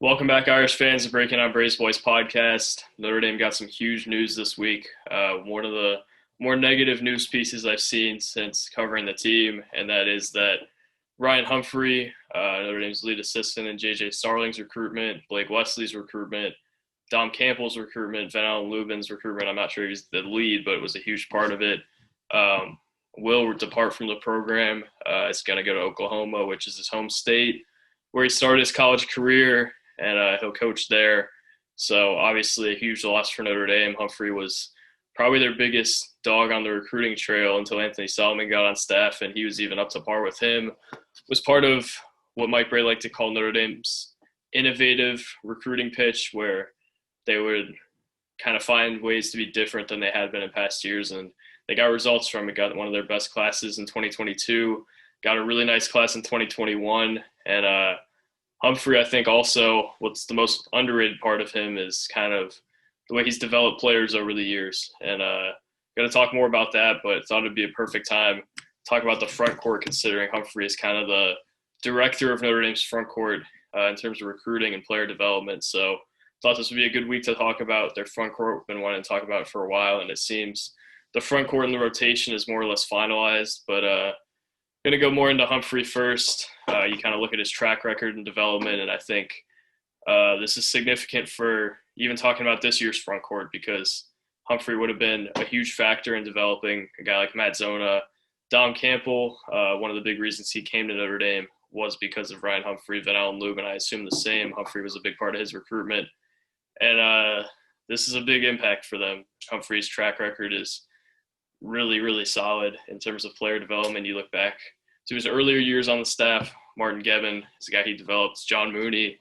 Welcome back, Irish fans, to Breaking On Braves Boys podcast. Notre Dame got some huge news this week. One of the more negative news pieces I've seen since covering the team, and that is that Ryan Humphrey, Notre Dame's lead assistant, and J.J. Starling's recruitment, Blake Wesley's recruitment, Dom Campbell's recruitment, Van Allen Lumen's recruitment. I'm not sure he's the lead, but it was a huge part of it. Will depart from the program. It's going to go to Oklahoma, which is his home state, where he started his college career, and he'll coach there. So obviously a huge loss for Notre Dame. Humphrey was probably their biggest dog on the recruiting trail until Anthony Solomon got on staff, and he was even up to par with him. Was part of what Mike Brey liked to call Notre Dame's innovative recruiting pitch, where they would kind of find ways to be different than they had been in past years, and they got results from it. Got one of their best classes in 2022, got a really nice class in 2021, and Humphrey, I think also what's the most underrated part of him is kind of the way he's developed players over the years. And going to talk more about that, but thought it'd be a perfect time to talk about the front court, considering Humphrey is kind of the director of Notre Dame's front court in terms of recruiting and player development. So thought this would be a good week to talk about their front court. We've been wanting to talk about it for a while, and it seems the front court and the rotation is more or less finalized, but going to go more into Humphrey first. You kind of look at his track record and development, and I think this is significant for even talking about this year's front court, because Humphrey would have been a huge factor in developing a guy like Matt Zona. Dom Campbell, one of the big reasons he came to Notre Dame was because of Ryan Humphrey. Van Allen Lumen, I assume the same. Humphrey was a big part of his recruitment. And this is a big impact for them. Humphrey's track record is really, really solid in terms of player development. You look back to his earlier years on the staff, Martin Gebbin is the guy he developed. John Mooney,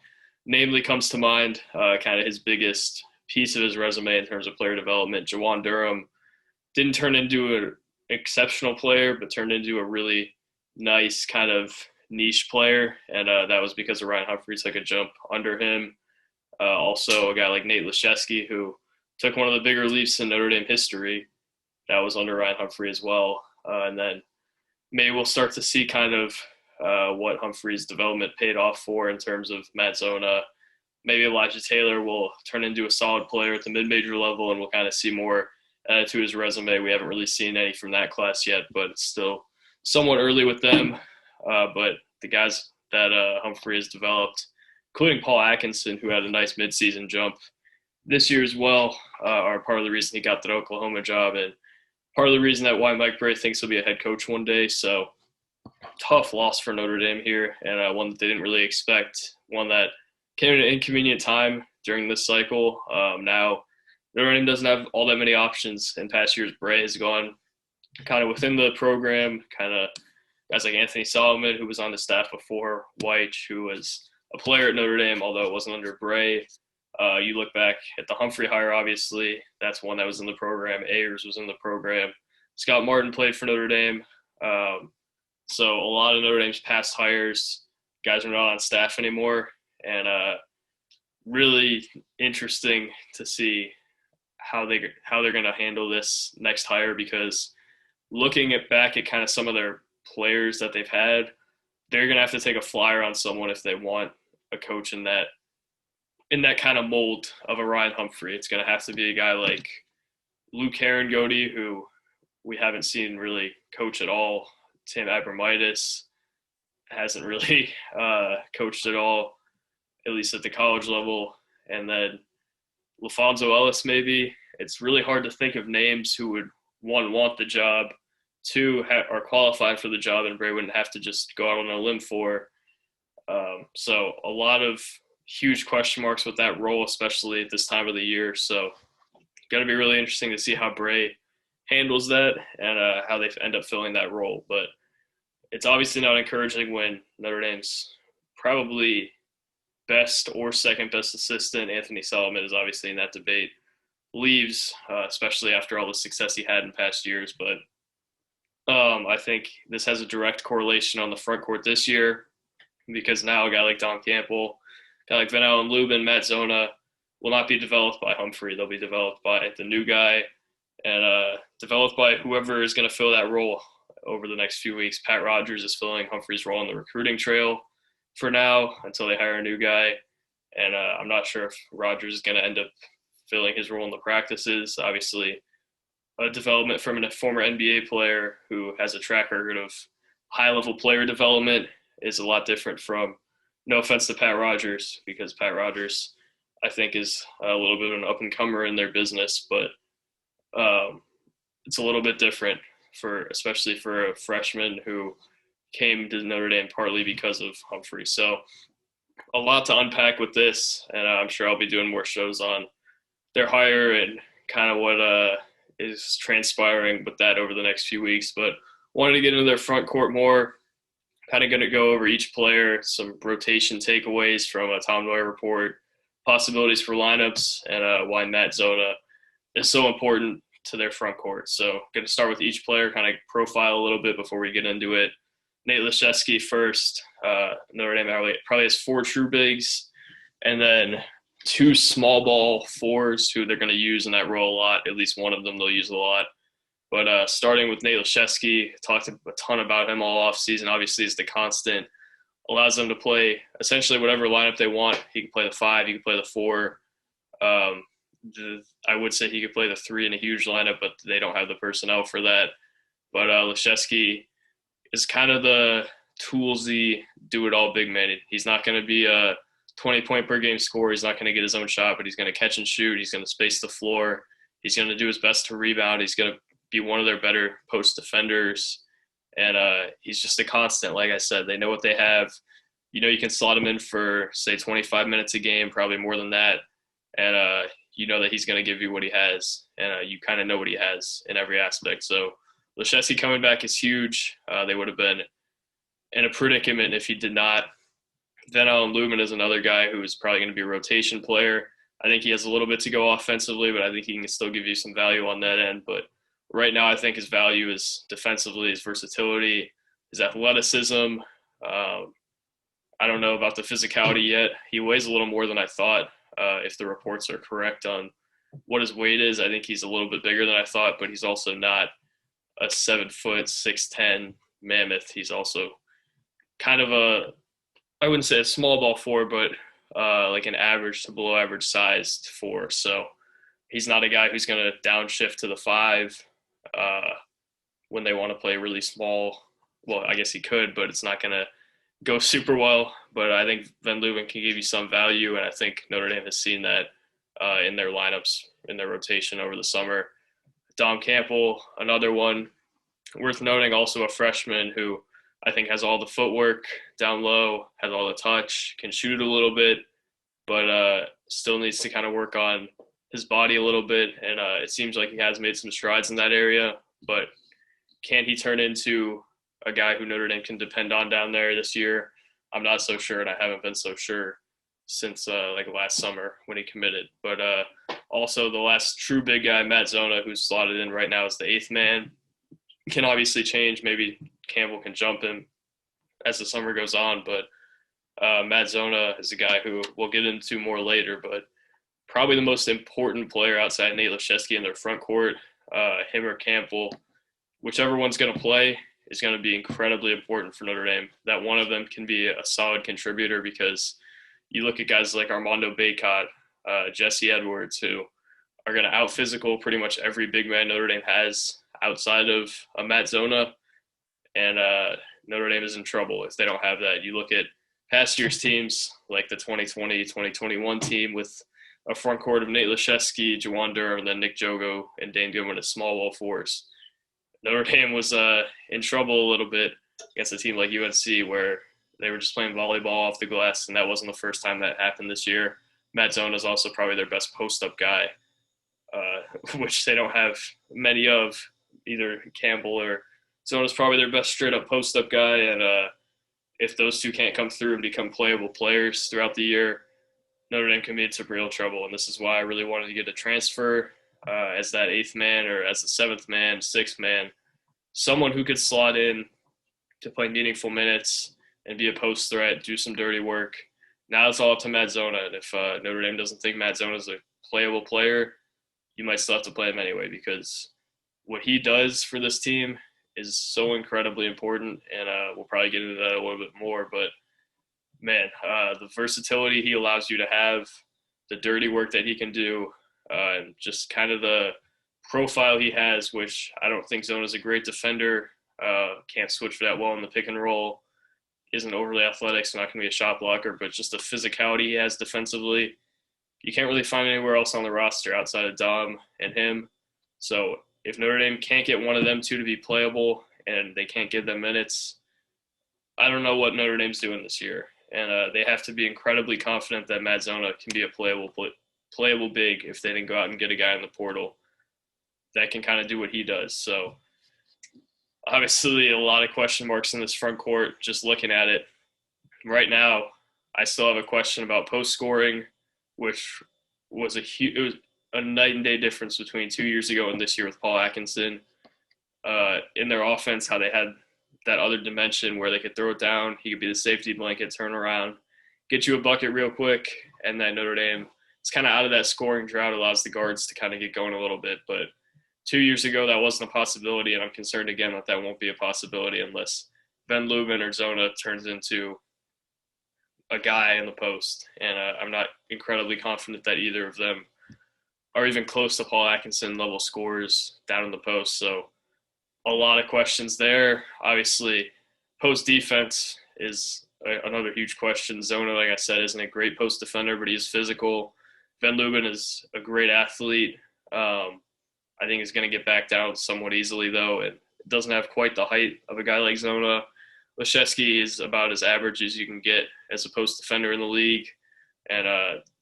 namely, comes to mind, kind of his biggest piece of his resume in terms of player development. Jawan Durham didn't turn into an exceptional player, but turned into a really nice kind of niche player, and that was because of Ryan Humphrey took a jump under him. Also, a guy like Nate Liszeski, who took one of the bigger leaps in Notre Dame history, that was under Ryan Humphrey as well. And then maybe we'll start to see kind of what Humphrey's development paid off for in terms of Matt Zona. Maybe Elijah Taylor will turn into a solid player at the mid-major level, and we'll kind of see more to his resume. We haven't really seen any from that class yet, but it's still somewhat early with them. But the guys that Humphrey has developed, including Paul Atkinson, who had a nice midseason jump this year as well, are part of the reason he got the Oklahoma job, and part of the reason that why Mike Brey thinks he'll be a head coach one day. So tough loss for Notre Dame here, and one that they didn't really expect, one that came at an inconvenient time during this cycle. Now Notre Dame doesn't have all that many options. In past years, Brey has gone kind of within the program, kind of guys like Anthony Solomon, who was on the staff before, White, who was a player at Notre Dame, although it wasn't under Brey. You look back at the Humphrey hire, obviously. That's one that was in the program. Ayers was in the program. Scott Martin played for Notre Dame. So a lot of Notre Dame's past hires, guys are not on staff anymore. And really interesting to see how they're going to handle this next hire, because looking back at kind of some of their players that they've had, they're going to have to take a flyer on someone if they want a coach in that kind of mold of a Ryan Humphrey. It's going to have to be a guy like Luke Herringody, who we haven't seen really coach at all. Tim Abramitis hasn't really coached at all, at least at the college level. And then LaFonso Ellis, maybe. It's really hard to think of names who would, one, want the job, two, are qualified for the job, and Brey wouldn't have to just go out on a limb for. So a lot of huge question marks with that role, especially at this time of the year. So going to be really interesting to see how Brey handles that and how they end up filling that role. But it's obviously not encouraging when Notre Dame's probably best or second best assistant, Anthony Solomon, is obviously in that debate, leaves, especially after all the success he had in past years. But I think this has a direct correlation on the front court this year, because now a guy like Dom Campbell, a guy like Van Allen Lumen, Matt Zona will not be developed by Humphrey. They'll be developed by the new guy and developed by whoever is going to fill that role over the next few weeks. Pat Rogers is filling Humphrey's role on the recruiting trail for now until they hire a new guy. And I'm not sure if Rogers is going to end up filling his role in the practices. Obviously, a development from a former NBA player who has a track record of high-level player development is a lot different from, no offense to Pat Rogers, because Pat Rogers, I think, is a little bit of an up-and-comer in their business, but it's a little bit different especially for a freshman who came to Notre Dame partly because of Humphrey. So a lot to unpack with this, and I'm sure I'll be doing more shows on their hire and kind of what is transpiring with that over the next few weeks. But wanted to get into their front court more. Kind of going to go over each player, some rotation takeaways from a Tom Neuer report, possibilities for lineups, and why Matt Zona is so important to their front court. So going to start with each player, kind of profile a little bit before we get into it. Nate Liszeski first. Notre Dame probably has 4 true bigs, and then 2 small ball 4s who they're going to use in that role a lot. At least one of them they'll use a lot. But starting with Nate Liszeski, talked a ton about him all offseason. Obviously, is the constant. Allows them to play essentially whatever lineup they want. He can play the 5, he can play the 4. I would say he could play the 3 in a huge lineup, but they don't have the personnel for that. But Liszeski is kind of the toolsy, do-it-all big man. He's not going to be a 20-point-per-game scorer. He's not going to get his own shot, but he's going to catch and shoot. He's going to space the floor. He's going to do his best to rebound. He's going to be one of their better post defenders. And he's just a constant. Like I said, they know what they have. You know, you can slot him in for, say, 25 minutes a game, probably more than that. And you know that he's going to give you what he has. And you kind of know what he has in every aspect. So Liszeski coming back is huge. They would have been in a predicament if he did not. Then Lumen is another guy who is probably going to be a rotation player. I think he has a little bit to go offensively, but I think he can still give you some value on that end. But right now I think his value is defensively, his versatility, his athleticism. I don't know about the physicality yet. He weighs a little more than I thought, if the reports are correct on what his weight is. I think he's a little bit bigger than I thought, but he's also not a 7-foot, 6'10" mammoth. He's also kind of I wouldn't say a small ball 4, but like an average to below average sized 4. So he's not a guy who's going to downshift to the 5 when they want to play really small. Well, I guess he could, but it's not going to go super well. But I think Van Leeuwen can give you some value, and I think Notre Dame has seen that in their lineups, in their rotation over the summer. Dom Campbell, another one worth noting, also a freshman who I think has all the footwork down low, has all the touch, can shoot a little bit, but still needs to kind of work on his body a little bit. And it seems like he has made some strides in that area, but can he turn into a guy who Notre Dame can depend on down there this year? I'm not so sure, and I haven't been so sure since like last summer when he committed. But also the last true big guy, Matt Zona, who's slotted in right now as the 8th man, can obviously change. Maybe Campbell can jump him as the summer goes on, but Matt Zona is a guy who we'll get into more later, but probably the most important player outside Nate Liszeski in their front court. Him or Campbell, whichever one's going to play, is going to be incredibly important for Notre Dame. That one of them can be a solid contributor, because you look at guys like Armando Bacot, Jesse Edwards, who are going to out-physical pretty much every big man Notre Dame has outside of Matt Zona, and Notre Dame is in trouble if they don't have that. You look at past year's teams, like the 2020, 2021 team with a front court of Nate Liszeski, Jawan Durham, and then Nick Jogo and Dane Goodwin as small ball 4s. Notre Dame was in trouble a little bit against a team like UNC, where they were just playing volleyball off the glass, and that wasn't the first time that happened this year. Matt Zona is also probably their best post-up guy, which they don't have many of. Either Campbell or Zona's probably their best straight-up post-up guy, and if those two can't come through and become playable players throughout the year, Notre Dame can be in some real trouble. And this is why I really wanted to get a transfer as that 8th man, or as the 7th man, 6th man, someone who could slot in to play meaningful minutes and be a post threat, do some dirty work. Now it's all up to Matt Zona. And if Notre Dame doesn't think Matt Zona is a playable player, you might still have to play him anyway, because what he does for this team is so incredibly important, and we'll probably get into that a little bit more. But man, the versatility he allows you to have, the dirty work that he can do, and just kind of the profile he has, which I don't think Zona's a great defender, can't switch that well in the pick and roll, isn't overly athletic, so not going to be a shot blocker, but just the physicality he has defensively, you can't really find anywhere else on the roster outside of Dom and him. So if Notre Dame can't get one of them two to be playable and they can't give them minutes, I don't know what Notre Dame's doing this year. And they have to be incredibly confident that Matt Zona can be a playable big if they didn't go out and get a guy in the portal that can kind of do what he does. So obviously a lot of question marks in this front court, just looking at it. Right now, I still have a question about post scoring, which was it was a night and day difference between 2 years ago and this year with Paul Atkinson. In their offense, how they had that other dimension where they could throw it down, he could be the safety blanket, turn around, get you a bucket real quick, and then Notre Dame is kind of out of that scoring drought, allows the guards to kind of get going a little bit. But 2 years ago, that wasn't a possibility, and I'm concerned again that that won't be a possibility unless Ben Lumen or Zona turns into a guy in the post. And I'm not incredibly confident that either of them are even close to Paul Atkinson level scorers down in the post. So a lot of questions there. Obviously, post defense is another huge question. Zona, like I said, isn't a great post defender, but he's physical. Ben Lumen is a great athlete. I think he's going to get back down somewhat easily, though. It doesn't have quite the height of a guy like Zona. Liszeski is about as average as you can get as a post defender in the league. And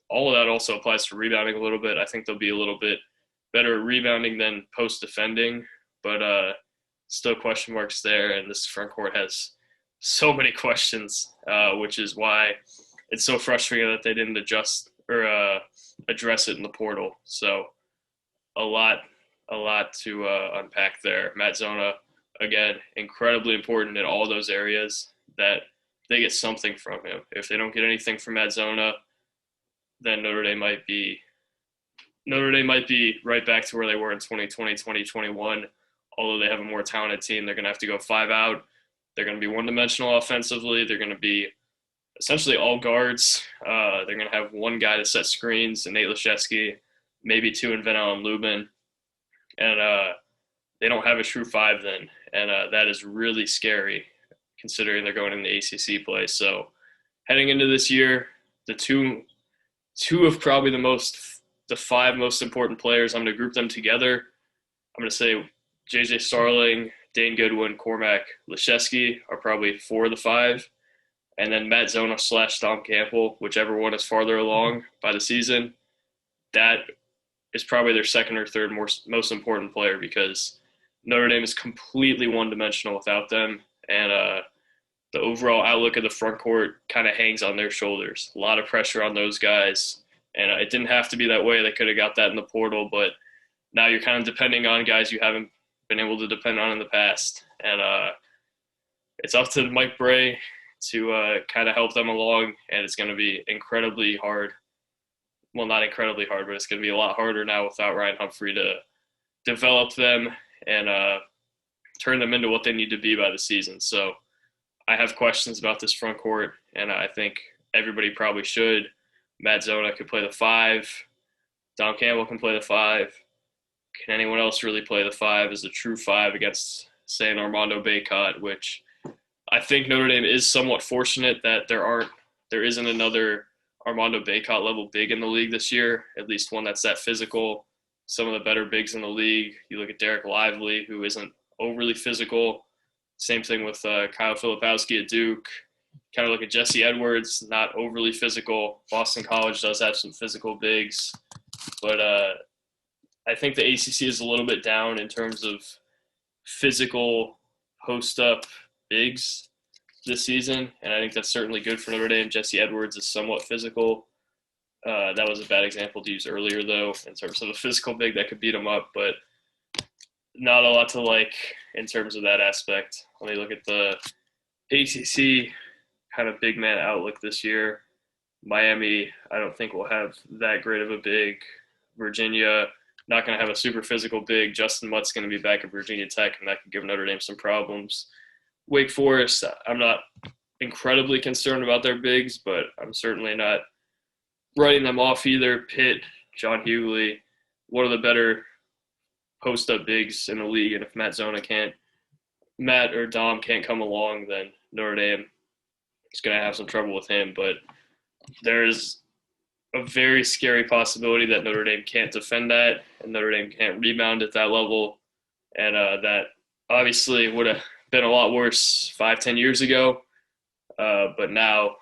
all of that also applies to rebounding a little bit. I think they'll be a little bit better at rebounding than post defending, but still question marks there. And this front court has so many questions, which is why it's so frustrating that they didn't adjust or address it in the portal. So a lot to unpack there. Matt Zona, again, incredibly important in all those areas that they get something from him. If they don't get anything from Matt Zona, then Notre Dame might be right back to where they were in 2020, 2021. Although they have a more talented team, they're going to have to go 5 out. They're going to be one-dimensional offensively. They're going to be essentially all guards. They're going to have one guy to set screens, Nate Liszeski, maybe 2 in Venal and Lumen. And they don't have a true 5 then. And that is really scary considering they're going in the ACC play. So heading into this year, the two of probably the 5 most important players, I'm going to group them together. I'm going to say J.J. Starling, Dane Goodwin, Cormac, Liszeski are probably 4 of the 5. And then Matt Zona / Dom Campbell, whichever one is farther along by the season, that is probably their second or third most important player because Notre Dame is completely one-dimensional without them. And the overall outlook of the front court kind of hangs on their shoulders. A lot of pressure on those guys. And it didn't have to be that way. They could have got that in the portal, but now you're kind of depending on guys you haven't been able to depend on in the past. And it's up to Mike Bray to kind of help them along, and it's going to be incredibly hard. Well, not incredibly hard, but it's going to be a lot harder now without Ryan Humphrey to develop them and turn them into what they need to be by the season. So I have questions about this front court, and I think everybody probably should. Matt Zona could play the 5. Dom Campbell can play the 5. Can anyone else really play the 5 as a true 5 against, say, an Armando Bacot, which I think Notre Dame is somewhat fortunate that there isn't another Armando Bacot level big in the league this year, at least one that's that physical. Some of the better bigs in the league. You look at Derek Lively, who isn't overly physical. Same thing with Kyle Filipowski at Duke. Kind of look at Jesse Edwards, not overly physical. Boston College does have some physical bigs. But I think the ACC is a little bit down in terms of physical post-up bigs this season, and I think that's certainly good for Notre Dame. Jesse Edwards is somewhat physical. That was a bad example to use earlier, though, in terms of a physical big that could beat him up, but not a lot to like in terms of that aspect. When you look at the ACC kind of big man outlook this year, Miami, I don't think will have that great of a big. Virginia, not going to have a super physical big. Justin Mutt's going to be back at Virginia Tech, and that could give Notre Dame some problems. Wake Forest, I'm not incredibly concerned about their bigs, but I'm certainly not writing them off either. Pitt, John Hughley, one of the better post-up bigs in the league, and if Matt or Dom can't come along, then Notre Dame is going to have some trouble with him. But there is a very scary possibility that Notre Dame can't defend that, and Notre Dame can't rebound at that level, and that obviously would have been a lot worse 5-10 years ago. But now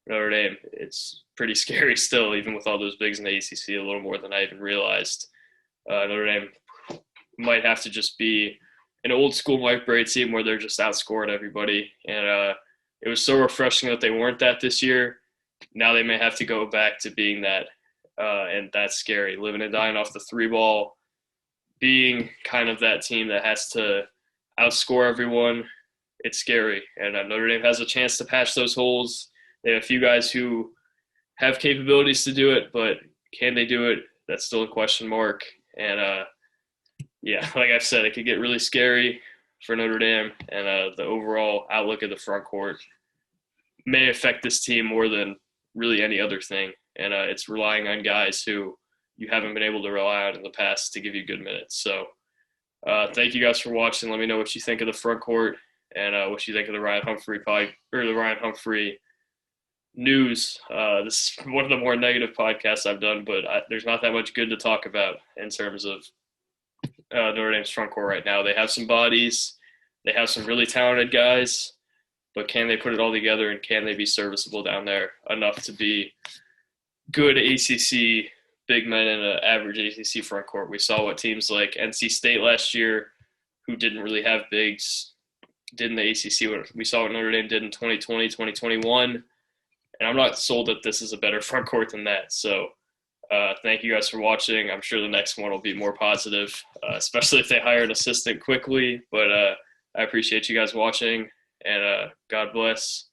Notre Dame, it's pretty scary still, even with all those bigs in the ACC, a little more than I even realized. Notre Dame might have to just be an old school Mike Brey team where they're just outscoring everybody. And it was so refreshing that they weren't that this year. Now they may have to go back to being that. And that's scary. Living and dying off the three ball, being kind of that team that has to outscore everyone. It's scary. And Notre Dame has a chance to patch those holes. They have a few guys who have capabilities to do it, but can they do it? That's still a question mark. And yeah, like I've said, it could get really scary for Notre Dame, and the overall outlook of the front court may affect this team more than really any other thing. And it's relying on guys who you haven't been able to rely on in the past to give you good minutes. So thank you guys for watching. Let me know what you think of the front court and what you think of the Ryan Humphrey news. This is one of the more negative podcasts I've done, but there's not that much good to talk about in terms of Notre Dame's front court right now. They have some bodies. They have some really talented guys, but can they put it all together, and can they be serviceable down there enough to be good ACC big men in an average ACC front court? We saw what teams like NC State last year, who didn't really have bigs, did in the ACC. We saw what Notre Dame did in 2020, 2021. And I'm not sold that this is a better front court than that. So thank you guys for watching. I'm sure the next one will be more positive, especially if they hire an assistant quickly. But I appreciate you guys watching, and God bless.